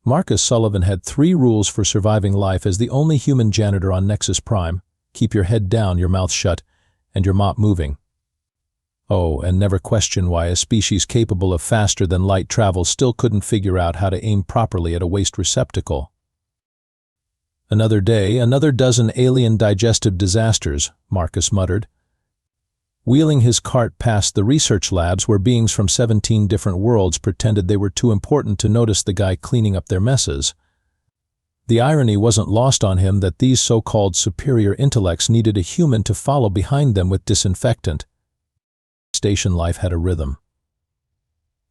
Marcus Sullivan had 3 rules for surviving life as the only human janitor on Nexus Prime: keep your head down, your mouth shut, and your mop moving. Oh, and never question why a species capable of faster than light travel still couldn't figure out how to aim properly at a waste receptacle. Another day, another dozen alien digestive disasters, Marcus muttered. Wheeling his cart past the research labs where beings from 17 different worlds pretended they were too important to notice the guy cleaning up their messes. The irony wasn't lost on him that these so-called superior intellects needed a human to follow behind them with disinfectant. Station life had a rhythm.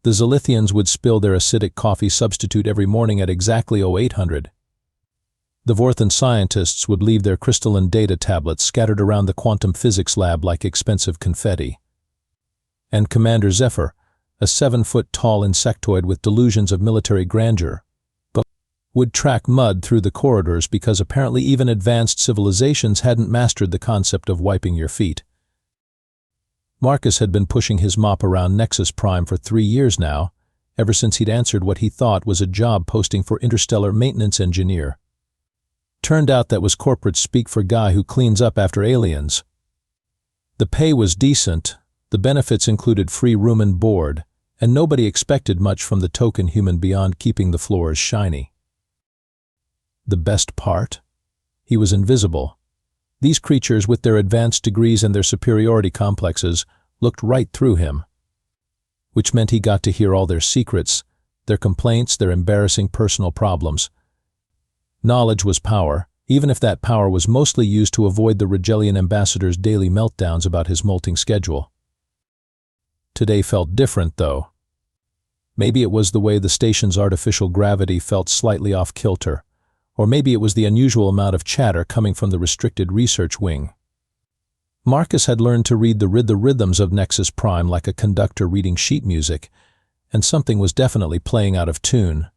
The Zilithians would spill their acidic coffee substitute every morning at exactly 0800. The Vorthan scientists would leave their crystalline data tablets scattered around the quantum physics lab like expensive confetti. And Commander Zephyr, a 7-foot-tall insectoid with delusions of military grandeur, would track mud through the corridors because apparently even advanced civilizations hadn't mastered the concept of wiping your feet. Marcus had been pushing his mop around Nexus Prime for 3 years now, ever since he'd answered what he thought was a job posting for interstellar maintenance engineer. Turned out that was corporate speak for guy who cleans up after aliens. The pay was decent, the benefits included free room and board, and nobody expected much from the token human beyond keeping the floors shiny. The best part? He was invisible. These creatures, with their advanced degrees and their superiority complexes, looked right through him. Which meant he got to hear all their secrets, their complaints, their embarrassing personal problems. Knowledge was power, even if that power was mostly used to avoid the Rigelian ambassador's daily meltdowns about his molting schedule. Today felt different, though. Maybe it was the way the station's artificial gravity felt slightly off-kilter, or maybe it was the unusual amount of chatter coming from the restricted research wing. Marcus had learned to read the rhythms of Nexus Prime like a conductor reading sheet music, and something was definitely playing out of tune.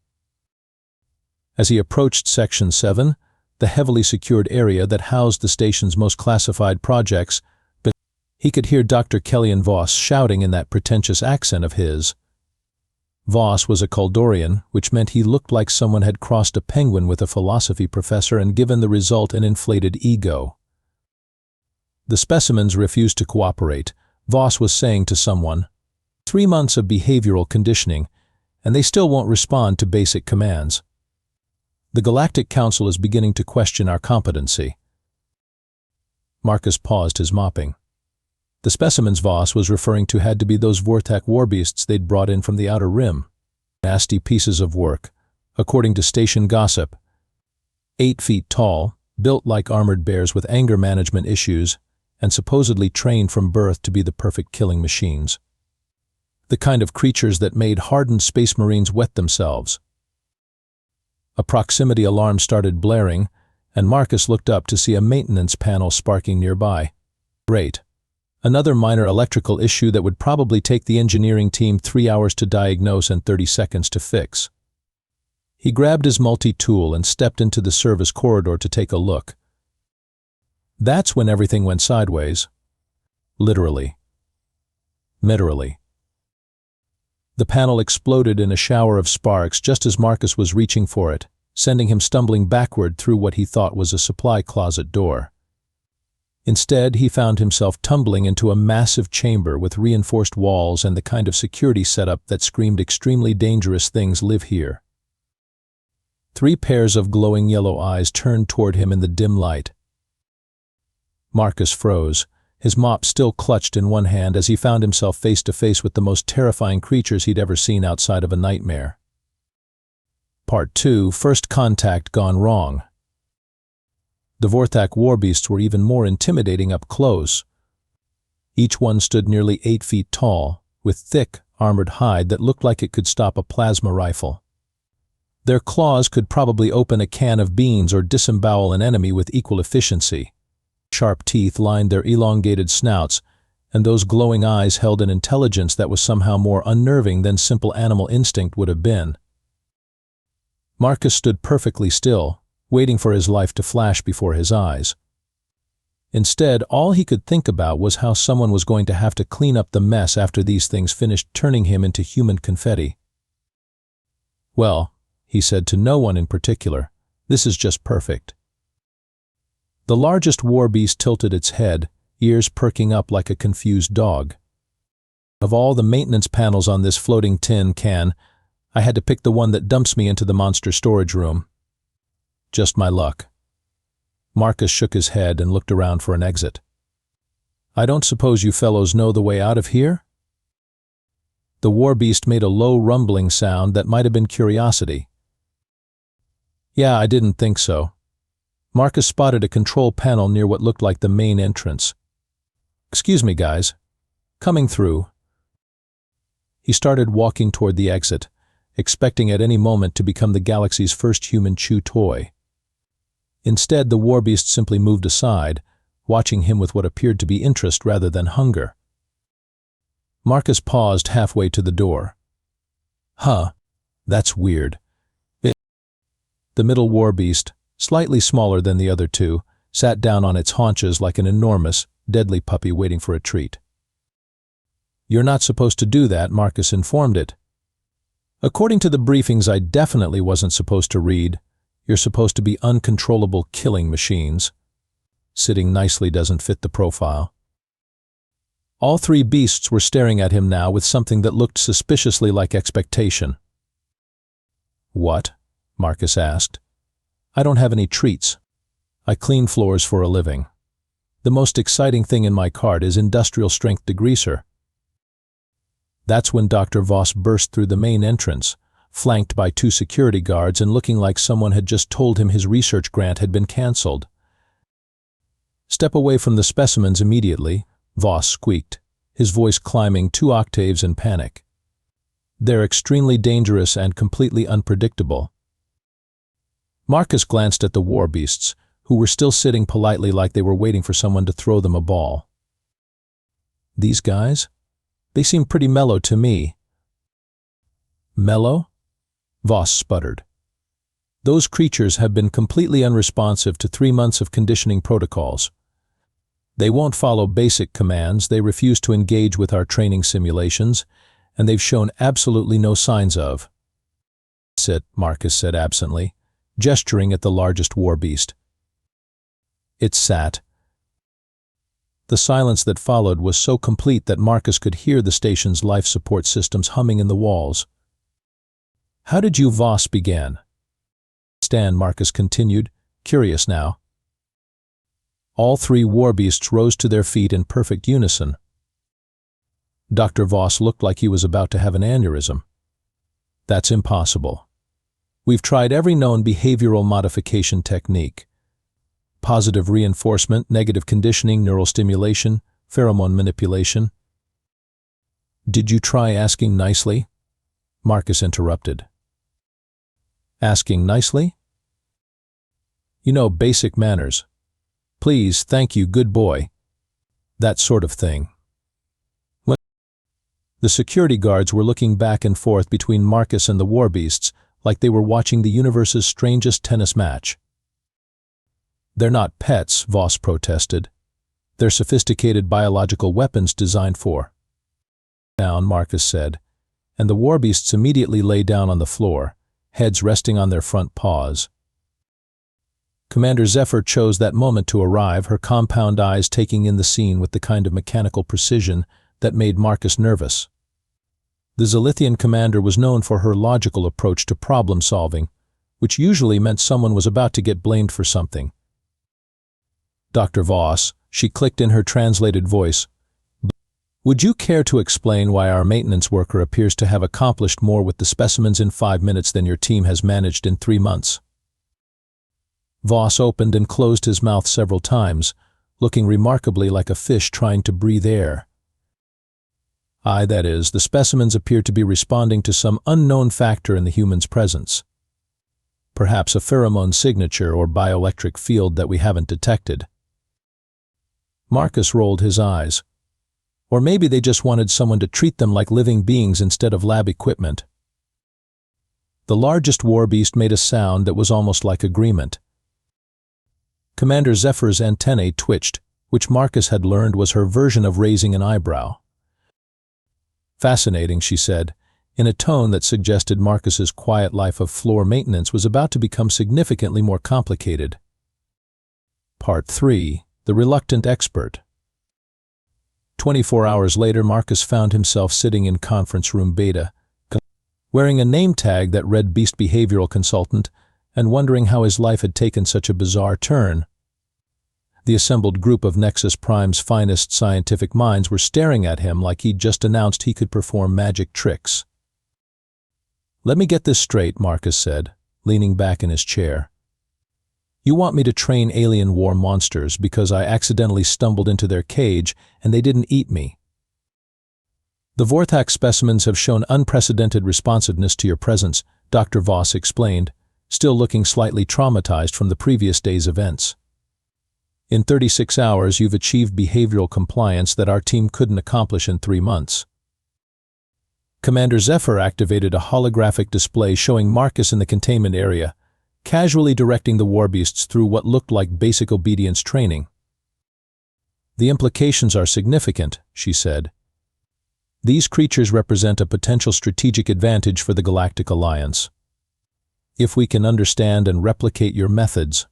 As he approached Section 7, the heavily secured area that housed the station's most classified projects, but he could hear Dr. Kellyan Voss shouting in that pretentious accent of his. Voss was a Kuldorian, which meant he looked like someone had crossed a penguin with a philosophy professor and given the result an inflated ego. The specimens refused to cooperate, Voss was saying to someone. 3 months of behavioral conditioning, and they still won't respond to basic commands. The Galactic Council is beginning to question our competency. Marcus paused his mopping. The specimens Voss was referring to had to be those Vortec Warbeasts they'd brought in from the Outer Rim. Nasty pieces of work, according to station gossip. 8 feet tall, built like armored bears with anger management issues, and supposedly trained from birth to be the perfect killing machines. The kind of creatures that made hardened space marines wet themselves. A proximity alarm started blaring, and Marcus looked up to see a maintenance panel sparking nearby. Great. Another minor electrical issue that would probably take the engineering team 3 hours to diagnose and 30 seconds to fix. He grabbed his multi-tool and stepped into the service corridor to take a look. That's when everything went sideways. Literally. Literally. The panel exploded in a shower of sparks just as Marcus was reaching for it, sending him stumbling backward through what he thought was a supply closet door. Instead, he found himself tumbling into a massive chamber with reinforced walls and the kind of security setup that screamed extremely dangerous things live here. 3 pairs of glowing yellow eyes turned toward him in the dim light. Marcus froze, his mop still clutched in one hand as he found himself face to face with the most terrifying creatures he'd ever seen outside of a nightmare. Part 2, First Contact Gone Wrong. The Vortec Warbeasts were even more intimidating up close. Each one stood nearly 8 feet tall, with thick, armored hide that looked like it could stop a plasma rifle. Their claws could probably open a can of beans or disembowel an enemy with equal efficiency. Sharp teeth lined their elongated snouts, and those glowing eyes held an intelligence that was somehow more unnerving than simple animal instinct would have been. Marcus stood perfectly still, waiting for his life to flash before his eyes. Instead, all he could think about was how someone was going to have to clean up the mess after these things finished turning him into human confetti. Well, he said to no one in particular. "This is just perfect." The largest warbeast tilted its head, ears perking up like a confused dog. "Of all the maintenance panels on this floating tin can, I had to pick the one that dumps me into the monster storage room. Just my luck." Marcus shook his head and looked around for an exit. "I don't suppose you fellows know the way out of here?" The warbeast made a low rumbling sound that might have been curiosity. "Yeah, I didn't think so." Marcus spotted a control panel near what looked like the main entrance. "Excuse me, guys. Coming through." He started walking toward the exit, expecting at any moment to become the galaxy's first human chew toy. Instead, the warbeast simply moved aside, watching him with what appeared to be interest rather than hunger. Marcus paused halfway to the door. "Huh, that's weird." The middle warbeast, slightly smaller than the other two, sat down on its haunches like an enormous, deadly puppy waiting for a treat. "You're not supposed to do that," Marcus informed it. "According to the briefings I definitely wasn't supposed to read, you're supposed to be uncontrollable killing machines. Sitting nicely doesn't fit the profile." All three beasts were staring at him now with something that looked suspiciously like expectation. "What?" Marcus asked. "I don't have any treats. I clean floors for a living. The most exciting thing in my cart is industrial-strength degreaser." That's when Dr. Voss burst through the main entrance, flanked by two security guards and looking like someone had just told him his research grant had been cancelled. "Step away from the specimens immediately," Voss squeaked, his voice climbing 2 octaves in panic. "They're extremely dangerous and completely unpredictable." Marcus glanced at the warbeasts, who were still sitting politely like they were waiting for someone to throw them a ball. "These guys? They seem pretty mellow to me." "Mellow?" Voss sputtered. "Those creatures have been completely unresponsive to 3 months of conditioning protocols. They won't follow basic commands, they refuse to engage with our training simulations, and they've shown absolutely no signs of." "Sit," Marcus said absently, gesturing at the largest warbeast. It sat. The silence that followed was so complete that Marcus could hear the station's life support systems humming in the walls. "How did you Voss began?" "Stan," Marcus continued, curious now. All three warbeasts rose to their feet in perfect unison. Dr. Voss looked like he was about to have an aneurysm. "That's impossible. We've tried every known behavioral modification technique. Positive reinforcement, negative conditioning, neural stimulation, pheromone manipulation." "Did you try asking nicely?" Marcus interrupted. "Asking nicely?" "You know, basic manners. Please, thank you, good boy. That sort of thing." The security guards were looking back and forth between Marcus and the warbeasts like they were watching the universe's strangest tennis match. "They're not pets," Voss protested. "They're sophisticated biological weapons designed for—" "Down," Marcus said, and the warbeasts immediately lay down on the floor, heads resting on their front paws. Commander Zephyr chose that moment to arrive, her compound eyes taking in the scene with the kind of mechanical precision that made Marcus nervous. The Zilithian commander was known for her logical approach to problem-solving, which usually meant someone was about to get blamed for something. "Dr. Voss," she clicked in her translated voice, "would you care to explain why our maintenance worker appears to have accomplished more with the specimens in 5 minutes than your team has managed in 3 months? Voss opened and closed his mouth several times, looking remarkably like a fish trying to breathe air. That is, the specimens appear to be responding to some unknown factor in the human's presence. Perhaps a pheromone signature or bioelectric field that we haven't detected." Marcus rolled his eyes. Or maybe they just wanted someone to treat them like living beings instead of lab equipment. The largest warbeast made a sound that was almost like agreement. Commander Zephyr's antennae twitched, which Marcus had learned was her version of raising an eyebrow. "Fascinating," she said, in a tone that suggested Marcus's quiet life of floor maintenance was about to become significantly more complicated. Part 3. The Reluctant Expert. 24 hours later, Marcus found himself sitting in conference room beta, wearing a name tag that read Beast Behavioral Consultant, and wondering how his life had taken such a bizarre turn. The assembled group of Nexus Prime's finest scientific minds were staring at him like he'd just announced he could perform magic tricks. "Let me get this straight," Marcus said, leaning back in his chair. "You want me to train alien war monsters because I accidentally stumbled into their cage and they didn't eat me. The Vorthak specimens have shown unprecedented responsiveness to your presence," Dr. Voss explained, still looking slightly traumatized from the previous day's events. "In 36 hours, you've achieved behavioral compliance that our team couldn't accomplish in 3 months. Commander Zephyr activated a holographic display showing Marcus in the containment area, casually directing the Warbeasts through what looked like basic obedience training. "The implications are significant," she said. "These creatures represent a potential strategic advantage for the Galactic Alliance. If we can understand and replicate your methods."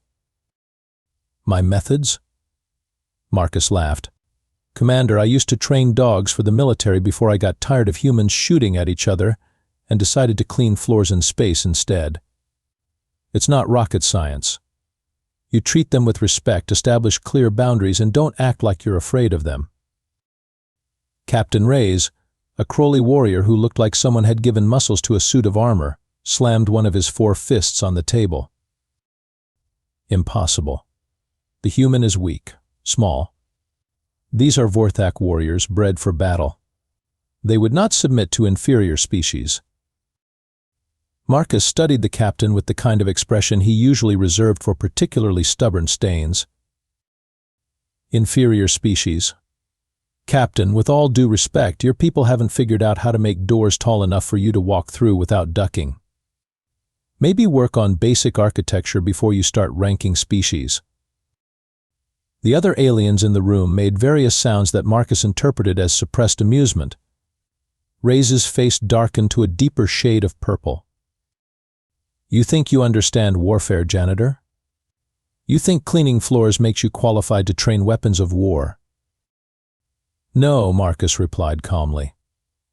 "My methods?" Marcus laughed. "Commander, I used to train dogs for the military before I got tired of humans shooting at each other and decided to clean floors in space instead. It's not rocket science. You treat them with respect, establish clear boundaries, and don't act like you're afraid of them." Captain Reyes, a Crowley warrior who looked like someone had given muscles to a suit of armor, slammed one of his 4 fists on the table. "Impossible. The human is weak, small. These are Vorthak warriors bred for battle. They would not submit to inferior species." Marcus studied the captain with the kind of expression he usually reserved for particularly stubborn stains. "Inferior species? Captain, with all due respect, your people haven't figured out how to make doors tall enough for you to walk through without ducking. Maybe work on basic architecture before you start ranking species." The other aliens in the room made various sounds that Marcus interpreted as suppressed amusement. Reyes' face darkened to a deeper shade of purple. "You think you understand warfare, Janitor? You think cleaning floors makes you qualified to train weapons of war?" "No," Marcus replied calmly.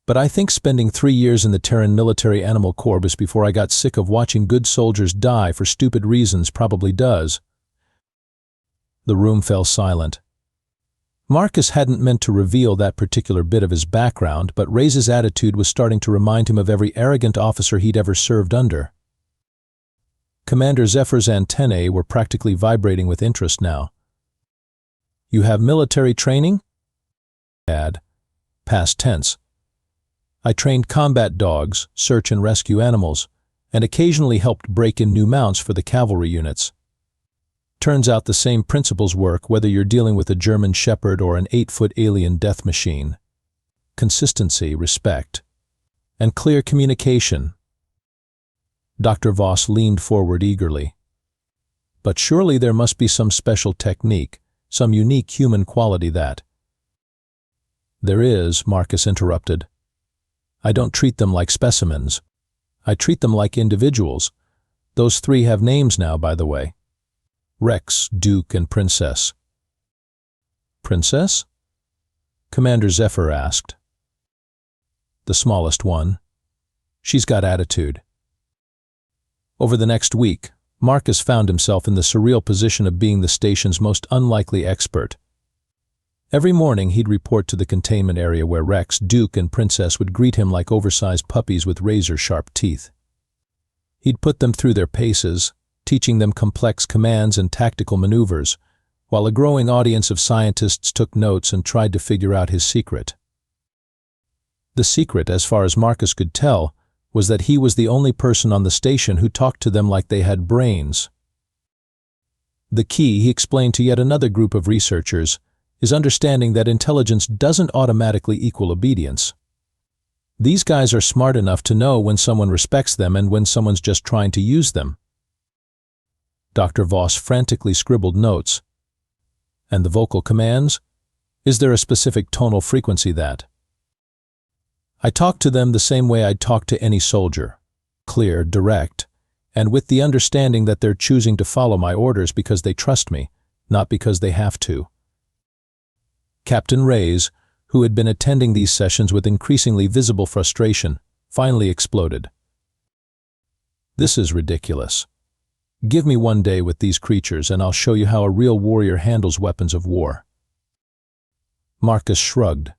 "But I think spending 3 years in the Terran Military Animal Corps before I got sick of watching good soldiers die for stupid reasons probably does." The room fell silent. Marcus hadn't meant to reveal that particular bit of his background, but Reyes' attitude was starting to remind him of every arrogant officer he'd ever served under. Commander Zephyr's antennae were practically vibrating with interest now. "You have military training?" "Had. Past tense. I trained combat dogs, search and rescue animals, and occasionally helped break in new mounts for the cavalry units. Turns out the same principles work whether you're dealing with a German Shepherd or an 8-foot alien death machine. Consistency, respect, and clear communication." Dr. Voss leaned forward eagerly. "But surely there must be some special technique, some unique human quality that—" "There is," Marcus interrupted. "I don't treat them like specimens. I treat them like individuals. Those 3 have names now, by the way. Rex, Duke, and Princess." "Princess?" Commander Zephyr asked. "The smallest one. She's got attitude." Over the next week, Marcus found himself in the surreal position of being the station's most unlikely expert. Every morning he'd report to the containment area where Rex, Duke, and Princess would greet him like oversized puppies with razor-sharp teeth. He'd put them through their paces, teaching them complex commands and tactical maneuvers, while a growing audience of scientists took notes and tried to figure out his secret. The secret, as far as Marcus could tell, was that he was the only person on the station who talked to them like they had brains. The key, he explained to yet another group of researchers, is understanding that intelligence doesn't automatically equal obedience. These guys are smart enough to know when someone respects them and when someone's just trying to use them. Dr. Voss frantically scribbled notes. "And the vocal commands? Is there a specific tonal frequency that?" I talked to them the same way I'd talk to any soldier. Clear, direct, and with the understanding that they're choosing to follow my orders because they trust me, not because they have to. Captain Reyes, who had been attending these sessions with increasingly visible frustration, finally exploded. This is ridiculous. Give me one day with these creatures and I'll show you how a real warrior handles weapons of war. Marcus shrugged.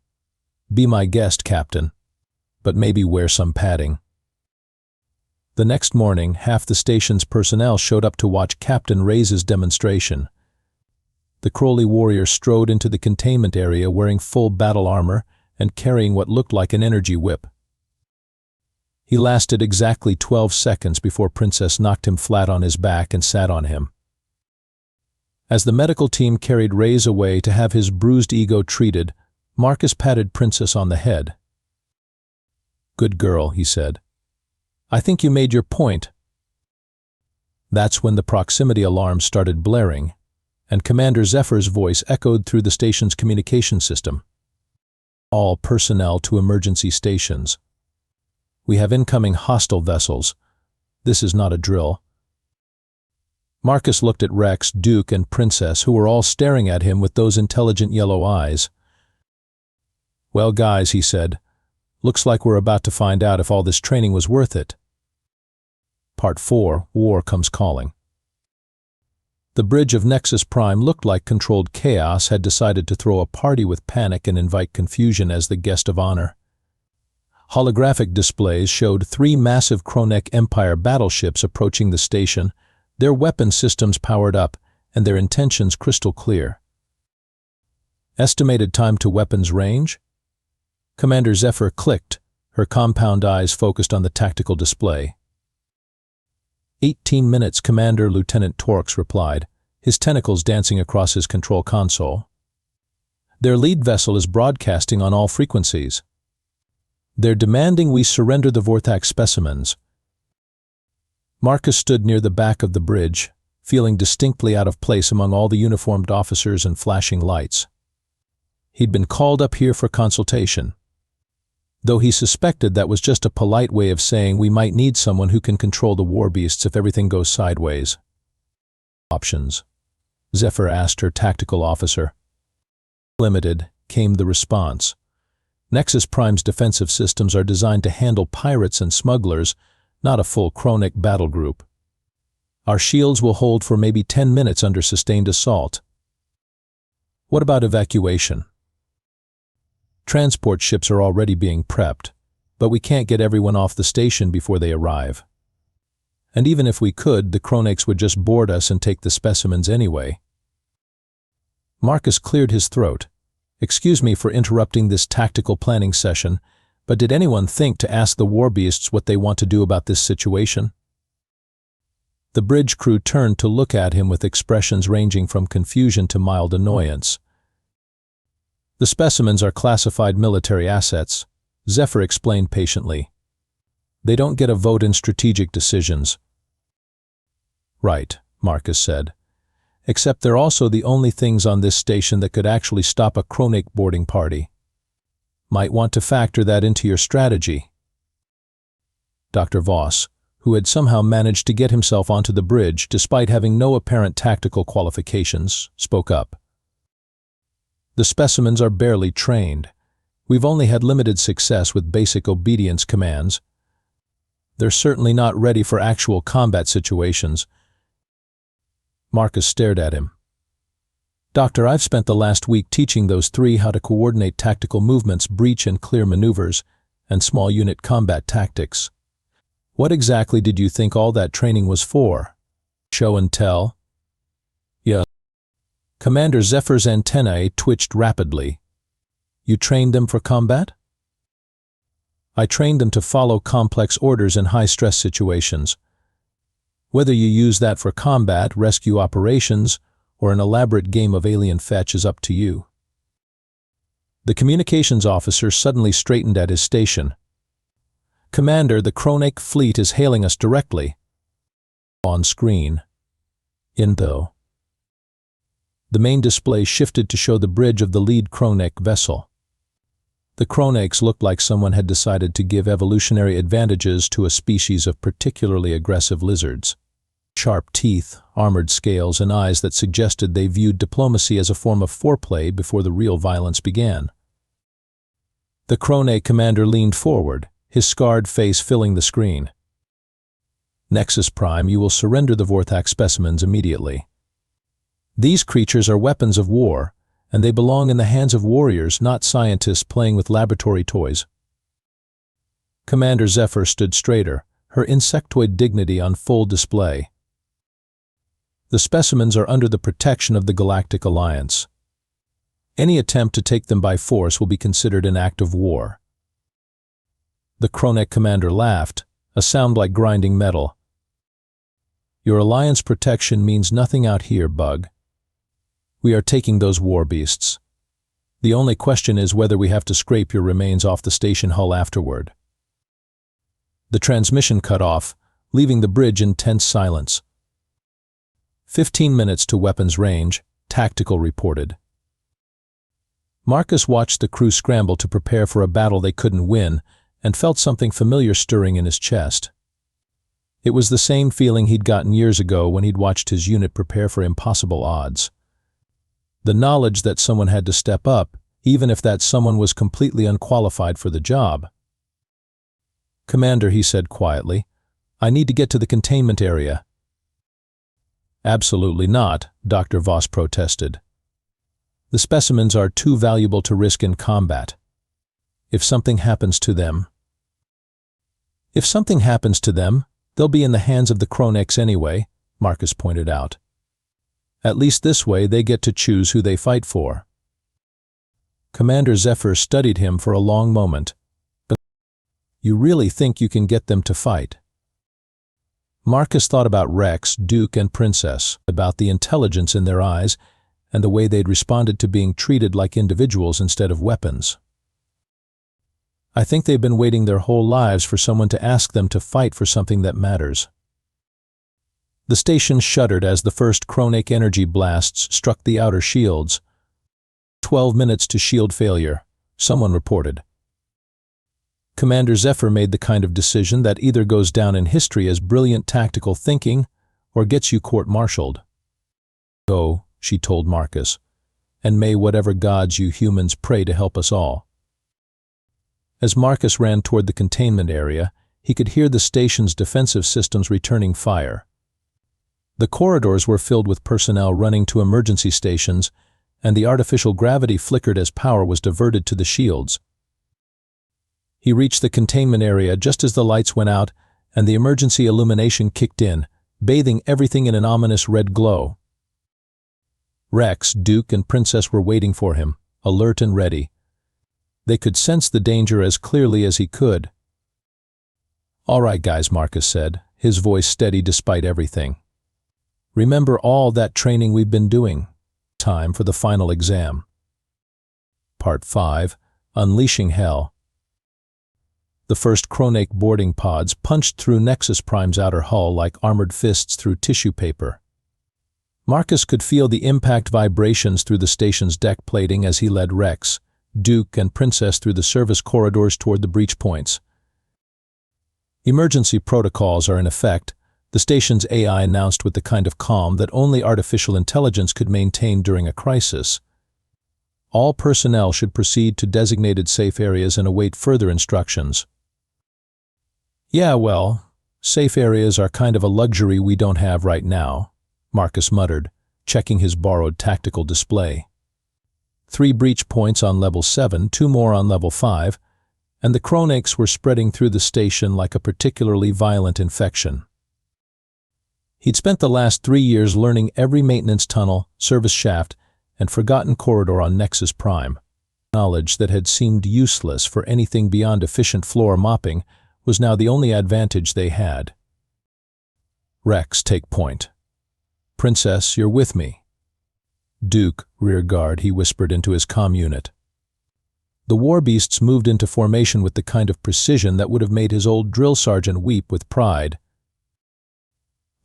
Be my guest, Captain, but maybe wear some padding. The next morning, half the station's personnel showed up to watch Captain Reyes' demonstration. The Crowley warrior strode into the containment area wearing full battle armor and carrying what looked like an energy whip. He lasted exactly 12 seconds before Princess knocked him flat on his back and sat on him. As the medical team carried Reyes away to have his bruised ego treated, Marcus patted Princess on the head. Good girl, he said. I think you made your point. That's when the proximity alarm started blaring, and Commander Zephyr's voice echoed through the station's communication system. All personnel to emergency stations. We have incoming hostile vessels. This is not a drill. Marcus looked at Rex, Duke, and Princess, who were all staring at him with those intelligent yellow eyes. Well, guys, he said, looks like we're about to find out if all this training was worth it. Part 4, War Comes Calling. The bridge of Nexus Prime looked like controlled chaos had decided to throw a party with panic and invite confusion as the guest of honor. Holographic displays showed 3 massive Kronek Empire battleships approaching the station, their weapon systems powered up, and their intentions crystal clear. Estimated time to weapons range? Commander Zephyr clicked, her compound eyes focused on the tactical display. 18 minutes, Commander Lieutenant Torx replied, his tentacles dancing across his control console. Their lead vessel is broadcasting on all frequencies. They're demanding we surrender the Vorthak specimens. Marcus stood near the back of the bridge, feeling distinctly out of place among all the uniformed officers and flashing lights. He'd been called up here for consultation, though he suspected that was just a polite way of saying we might need someone who can control the Warbeasts if everything goes sideways. Options? Zephyr asked her tactical officer. Limited, came the response. Nexus Prime's defensive systems are designed to handle pirates and smugglers, not a full Kronek battle group. Our shields will hold for maybe 10 minutes under sustained assault. What about evacuation? Transport ships are already being prepped, but we can't get everyone off the station before they arrive. And even if we could, the Kroneks would just board us and take the specimens anyway. Marcus cleared his throat. Excuse me for interrupting this tactical planning session, but did anyone think to ask the Warbeasts what they want to do about this situation? The bridge crew turned to look at him with expressions ranging from confusion to mild annoyance. The specimens are classified military assets, Zephyr explained patiently. They don't get a vote in strategic decisions. Right, Marcus said. Except they're also the only things on this station that could actually stop a Kronek boarding party. Might want to factor that into your strategy. Dr. Voss, who had somehow managed to get himself onto the bridge despite having no apparent tactical qualifications, spoke up. The specimens are barely trained. We've only had limited success with basic obedience commands. They're certainly not ready for actual combat situations. Marcus stared at him. Doctor, I've spent the last week teaching those 3 how to coordinate tactical movements, breach and clear maneuvers, and small unit combat tactics. What exactly did you think all that training was for? Show and tell? Yeah. Commander Zephyr's antennae twitched rapidly. You trained them for combat? I trained them to follow complex orders in high-stress situations. Whether you use that for combat, rescue operations, or an elaborate game of alien fetch is up to you. The communications officer suddenly straightened at his station. Commander, the Kronek fleet is hailing us directly. On screen. Info. The main display shifted to show the bridge of the lead Kronek vessel. The Kronakes looked like someone had decided to give evolutionary advantages to a species of particularly aggressive lizards. Sharp teeth, armored scales, and eyes that suggested they viewed diplomacy as a form of foreplay before the real violence began. The Kronake commander leaned forward, his scarred face filling the screen. Nexus Prime, you will surrender the Vorthak specimens immediately. These creatures are weapons of war, and they belong in the hands of warriors, not scientists playing with laboratory toys. Commander Zephyr stood straighter, her insectoid dignity on full display. The specimens are under the protection of the Galactic Alliance. Any attempt to take them by force will be considered an act of war. The Kronak commander laughed, a sound like grinding metal. Your Alliance protection means nothing out here, Bug. We are taking those Warbeasts. The only question is whether we have to scrape your remains off the station hull afterward. The transmission cut off, leaving the bridge in tense silence. 15 minutes to weapons range, Tactical reported. Marcus watched the crew scramble to prepare for a battle they couldn't win and felt something familiar stirring in his chest. It was the same feeling he'd gotten years ago when he'd watched his unit prepare for impossible odds. The knowledge that someone had to step up, even if that someone was completely unqualified for the job. Commander, he said quietly, I need to get to the containment area. Absolutely not, Dr. Voss protested. The specimens are too valuable to risk in combat. If something happens to them, they'll be in the hands of the Kronakes anyway, Marcus pointed out. At least this way they get to choose who they fight for. Commander Zephyr studied him for a long moment. But you really think you can get them to fight? Marcus thought about Rex, Duke, and Princess, about the intelligence in their eyes and the way they'd responded to being treated like individuals instead of weapons. I think they've been waiting their whole lives for someone to ask them to fight for something that matters. The station shuddered as the first Kronake energy blasts struck the outer shields. 12 minutes to shield failure, someone reported. Commander Zephyr made the kind of decision that either goes down in history as brilliant tactical thinking or gets you court-martialed. Go, she told Marcus, and may whatever gods you humans pray to help us all. As Marcus ran toward the containment area, he could hear the station's defensive systems returning fire. The corridors were filled with personnel running to emergency stations, and the artificial gravity flickered as power was diverted to the shields. He reached the containment area just as the lights went out and the emergency illumination kicked in, bathing everything in an ominous red glow. Rex, Duke, and Princess were waiting for him, alert and ready. They could sense the danger as clearly as he could. All right, guys, Marcus said, his voice steady despite everything. Remember all that training we've been doing. Time for the final exam. Part 5, Unleashing Hell. The first Kronake boarding pods punched through Nexus Prime's outer hull like armored fists through tissue paper. Marcus could feel the impact vibrations through the station's deck plating as he led Rex, Duke, and Princess through the service corridors toward the breach points. Emergency protocols are in effect, the station's AI announced with the kind of calm that only artificial intelligence could maintain during a crisis. All personnel should proceed to designated safe areas and await further instructions. Yeah, well, safe areas are kind of a luxury we don't have right now, Marcus muttered, checking his borrowed tactical display. 3 breach points on level 7, 2 more on level 5, and the Kronakes were spreading through the station like a particularly violent infection. He'd spent the last 3 years learning every maintenance tunnel, service shaft, and forgotten corridor on Nexus Prime. Knowledge that had seemed useless for anything beyond efficient floor mopping was now the only advantage they had. Rex, take point. Princess, you're with me. Duke, rear guard, he whispered into his comm unit. The Warbeasts moved into formation with the kind of precision that would have made his old drill sergeant weep with pride.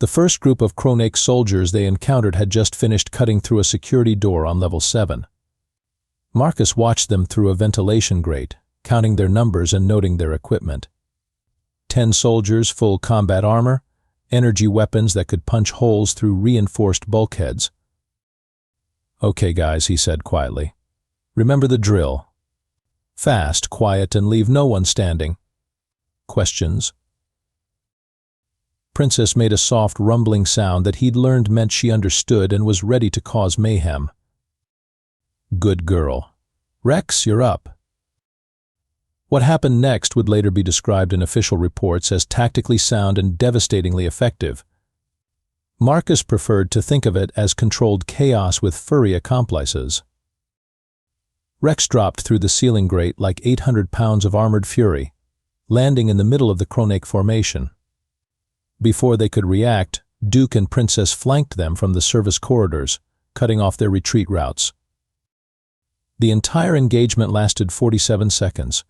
The first group of Kronake soldiers they encountered had just finished cutting through a security door on level 7. Marcus watched them through a ventilation grate, counting their numbers and noting their equipment. 10 soldiers, full combat armor, energy weapons that could punch holes through reinforced bulkheads. "Okay, guys," he said quietly. "Remember the drill. Fast, quiet, and leave no one standing. Questions?" Princess made a soft, rumbling sound that he'd learned meant she understood and was ready to cause mayhem. "Good girl. Rex, you're up." What happened next would later be described in official reports as tactically sound and devastatingly effective. Marcus preferred to think of it as controlled chaos with furry accomplices. Rex dropped through the ceiling grate like 800 pounds of armored fury, landing in the middle of the Kronake formation. Before they could react, Duke and Princess flanked them from the service corridors, cutting off their retreat routes. The entire engagement lasted 47 seconds.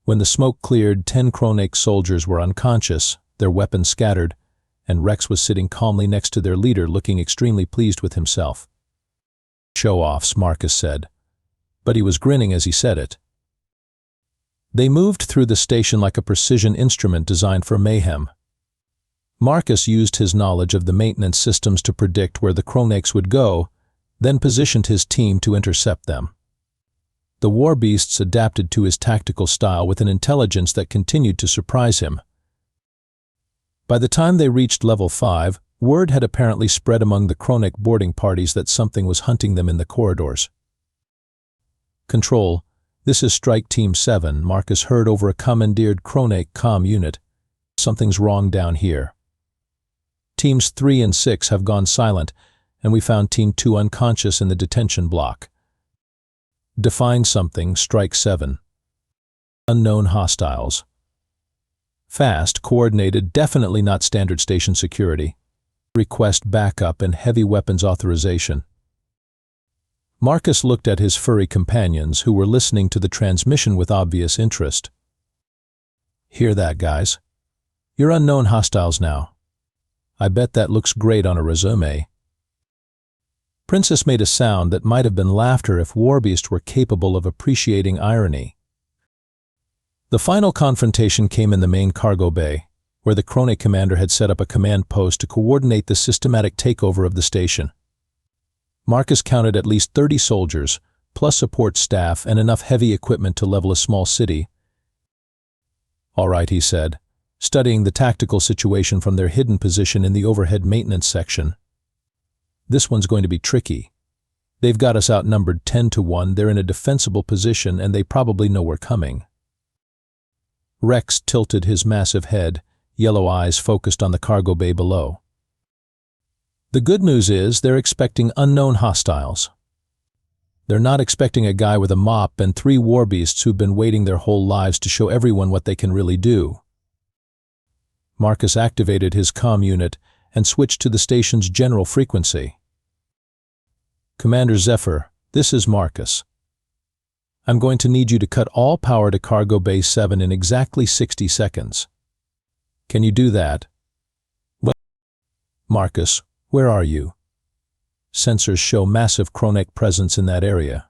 When the smoke cleared, 10 Kronake soldiers were unconscious, their weapons scattered, and Rex was sitting calmly next to their leader, looking extremely pleased with himself. "Show-offs," Marcus said, but he was grinning as he said it. They moved through the station like a precision instrument designed for mayhem. Marcus used his knowledge of the maintenance systems to predict where the Kronakes would go, then positioned his team to intercept them. The Warbeasts adapted to his tactical style with an intelligence that continued to surprise him. By the time they reached level 5, word had apparently spread among the Kronake boarding parties that something was hunting them in the corridors. "Control, this is Strike Team 7, Marcus heard over a commandeered Kronake comm unit. "Something's wrong down here. Teams 3 and 6 have gone silent, and we found Team 2 unconscious in the detention block. Define something, Strike 7. Unknown hostiles. Fast, coordinated, definitely not standard station security. Request backup and heavy weapons authorization." Marcus looked at his furry companions, who were listening to the transmission with obvious interest. "Hear that, guys? You're unknown hostiles now. I bet that looks great on a resume." Princess made a sound that might have been laughter if Warbeast were capable of appreciating irony. The final confrontation came in the main cargo bay, where the Kronake commander had set up a command post to coordinate the systematic takeover of the station. Marcus counted at least 30 soldiers, plus support staff and enough heavy equipment to level a small city. "All right," he said, studying the tactical situation from their hidden position in the overhead maintenance section. "This one's going to be tricky. They've got us outnumbered 10-1, they're in a defensible position, and they probably know we're coming." Rex tilted his massive head, yellow eyes focused on the cargo bay below. "The good news is they're expecting unknown hostiles. They're not expecting a guy with a mop and 3 Warbeasts who've been waiting their whole lives to show everyone what they can really do." Marcus activated his comm unit and switched to the station's general frequency. "Commander Zephyr, this is Marcus. I'm going to need you to cut all power to Cargo Bay 7 in exactly 60 seconds. Can you do that?" "Well, Marcus, where are you? Sensors show massive Kronake presence in that area."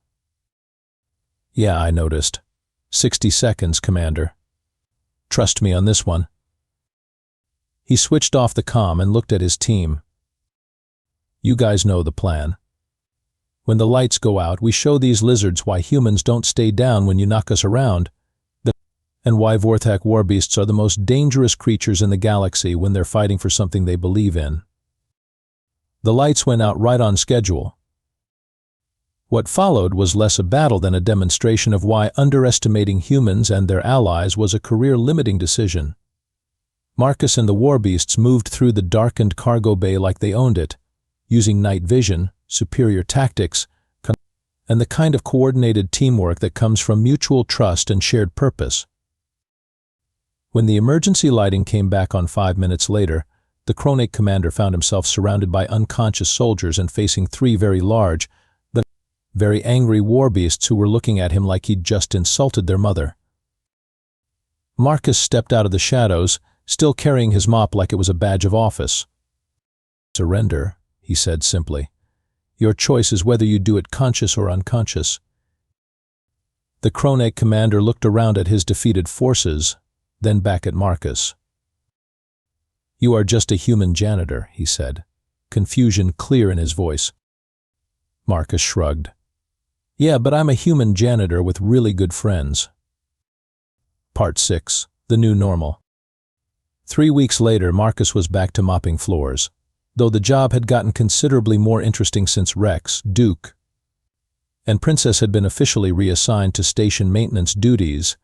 "Yeah, I noticed. 60 seconds, Commander. Trust me on this one." He switched off the comm and looked at his team. "You guys know the plan. When the lights go out, we show these lizards why humans don't stay down when you knock us around, and why Vorthak Warbeasts are the most dangerous creatures in the galaxy when they're fighting for something they believe in." The lights went out right on schedule. What followed was less a battle than a demonstration of why underestimating humans and their allies was a career-limiting decision. Marcus and the Warbeasts moved through the darkened cargo bay like they owned it, using night vision, superior tactics, and the kind of coordinated teamwork that comes from mutual trust and shared purpose. When the emergency lighting came back on 5 minutes later, the Kronake commander found himself surrounded by unconscious soldiers and facing 3 very large, but very angry Warbeasts who were looking at him like he'd just insulted their mother. Marcus stepped out of the shadows, still carrying his mop like it was a badge of office. "Surrender," he said simply. Your choice is whether you do it conscious or unconscious." The Kronek commander looked around at his defeated forces, then back at Marcus. "You are just a human janitor," he said, confusion clear in his voice. Marcus shrugged. "Yeah, but I'm a human janitor with really good friends." Part 6. The New Normal. 3 weeks later, Marcus was back to mopping floors, though the job had gotten considerably more interesting since Rex, Duke, and Princess had been officially reassigned to station maintenance duties.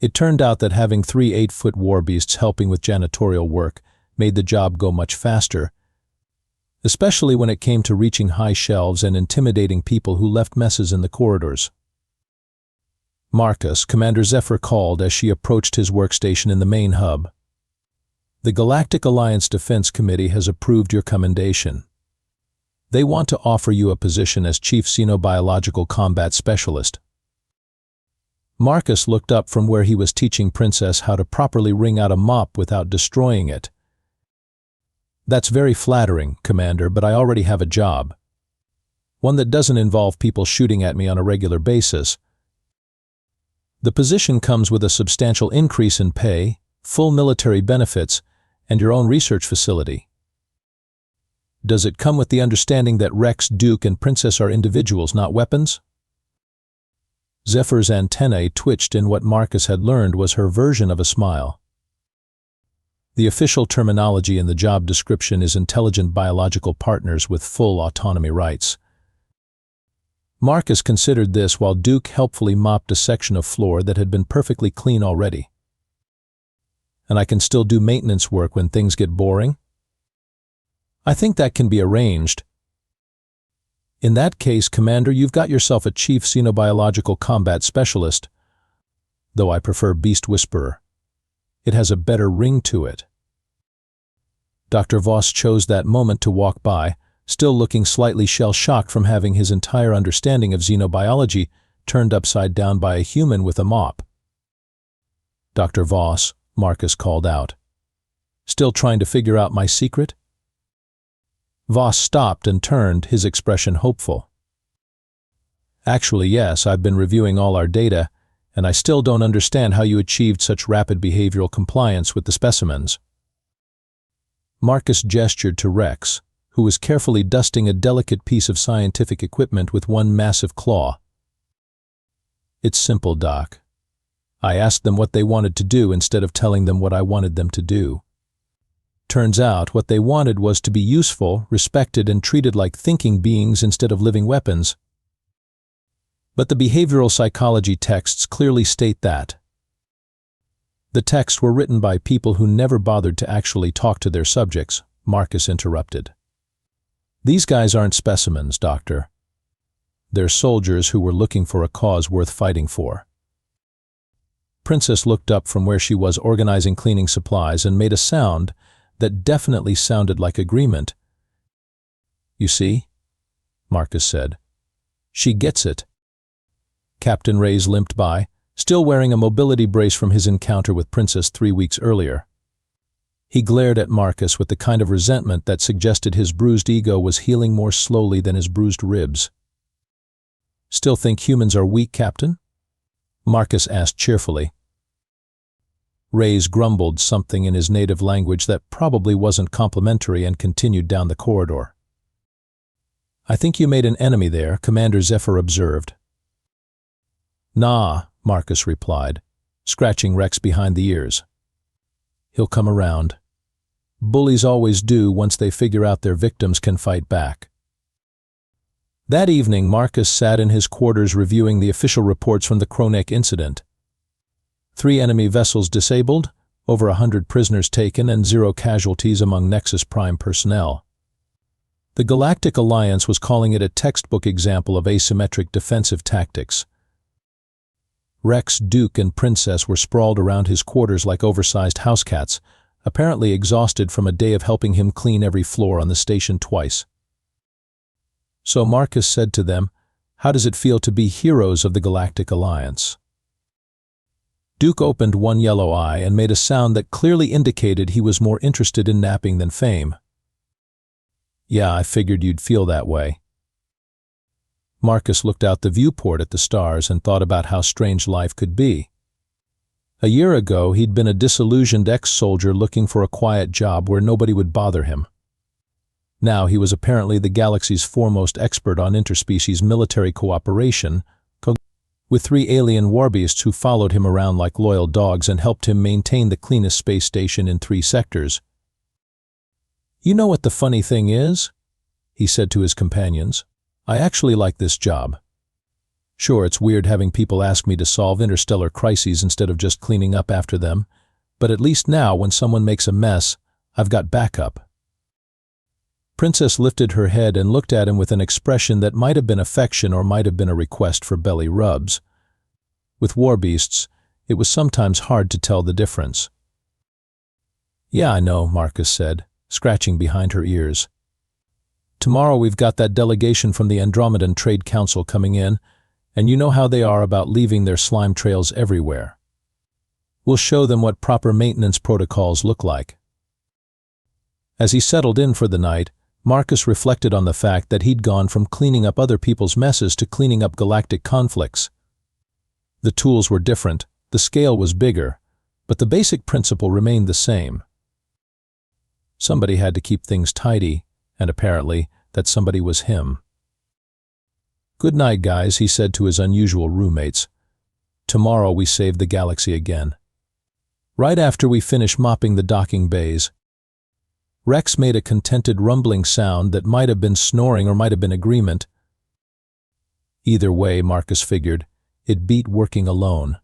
It turned out that having 3 8-foot warbeasts helping with janitorial work made the job go much faster, especially when it came to reaching high shelves and intimidating people who left messes in the corridors. Marcus, Commander Zephyr called as she approached his workstation in the main hub. "The Galactic Alliance Defense Committee has approved your commendation. They want to offer you a position as Chief Xenobiological Combat Specialist." Marcus looked up from where he was teaching Princess how to properly wring out a mop without destroying it. "That's very flattering, Commander, but I already have a job. One that doesn't involve people shooting at me on a regular basis. The position comes with a substantial increase in pay, full military benefits, and your own research facility." "Does it come with the understanding that Rex, Duke, and Princess are individuals, not weapons?" Zephyr's antennae twitched in what Marcus had learned was her version of a smile. "The official terminology in the job description is intelligent biological partners with full autonomy rights." Marcus considered this while Duke helpfully mopped a section of floor that had been perfectly clean already. "And I can still do maintenance work when things get boring?" "I think that can be arranged." "In that case, Commander, you've got yourself a Chief Xenobiological Combat Specialist, though I prefer Beast Whisperer. It has a better ring to it." Dr. Voss chose that moment to walk by, still looking slightly shell-shocked from having his entire understanding of xenobiology turned upside down by a human with a mop. "Dr. Voss," Marcus called out. "Still trying to figure out my secret?" Voss stopped and turned, his expression hopeful. "Actually, yes, I've been reviewing all our data, and I still don't understand how you achieved such rapid behavioral compliance with the specimens." Marcus gestured to Rex, who was carefully dusting a delicate piece of scientific equipment with one massive claw. "It's simple, Doc. I asked them what they wanted to do instead of telling them what I wanted them to do. Turns out what they wanted was to be useful, respected, and treated like thinking beings instead of living weapons. But the behavioral psychology texts clearly state that." "The texts were written by people who never bothered to actually talk to their subjects," Marcus interrupted. "These guys aren't specimens, Doctor. They're soldiers who were looking for a cause worth fighting for." Princess looked up from where she was organizing cleaning supplies and made a sound that definitely sounded like agreement. "You see?" Marcus said. "She gets it." Captain Reyes limped by, still wearing a mobility brace from his encounter with Princess 3 weeks earlier. He glared at Marcus with the kind of resentment that suggested his bruised ego was healing more slowly than his bruised ribs. "Still think humans are weak, Captain?" Marcus asked cheerfully. Reyes grumbled something in his native language that probably wasn't complimentary and continued down the corridor. "I think you made an enemy there," Commander Zephyr observed. "Nah," Marcus replied, scratching Rex behind the ears. "He'll come around. Bullies always do once they figure out their victims can fight back." That evening, Marcus sat in his quarters reviewing the official reports from the Kronek incident. 3 enemy vessels disabled, over 100 prisoners taken, and 0 casualties among Nexus Prime personnel. The Galactic Alliance was calling it a textbook example of asymmetric defensive tactics. Rex, Duke, and Princess were sprawled around his quarters like oversized housecats, apparently exhausted from a day of helping him clean every floor on the station twice. So Marcus said to them, "How does it feel to be heroes of the Galactic Alliance?" Duke opened one yellow eye and made a sound that clearly indicated he was more interested in napping than fame. Yeah, I figured you'd feel that way. Marcus looked out the viewport at the stars and thought about how strange life could be. A year ago, he'd been a disillusioned ex-soldier looking for a quiet job where nobody would bother him. Now he was apparently the galaxy's foremost expert on interspecies military cooperation, with 3 alien Warbeasts who followed him around like loyal dogs and helped him maintain the cleanest space station in 3 sectors. "You know what the funny thing is?" he said to his companions. "I actually like this job. Sure, it's weird having people ask me to solve interstellar crises instead of just cleaning up after them, but at least now when someone makes a mess, I've got backup." Princess lifted her head and looked at him with an expression that might have been affection or might have been a request for belly rubs. With Warbeasts, it was sometimes hard to tell the difference. "Yeah, I know," Marcus said, scratching behind her ears. "Tomorrow we've got that delegation from the Andromedan Trade Council coming in, and you know how they are about leaving their slime trails everywhere. We'll show them what proper maintenance protocols look like." As he settled in for the night, Marcus reflected on the fact that he'd gone from cleaning up other people's messes to cleaning up galactic conflicts. The tools were different, the scale was bigger, but the basic principle remained the same. Somebody had to keep things tidy, and apparently, that somebody was him. "Good night, guys," he said to his unusual roommates. "Tomorrow we save the galaxy again." Right after we finish mopping the docking bays, Rex made a contented rumbling sound that might have been snoring or might have been agreement. Either way, Marcus figured, it beat working alone.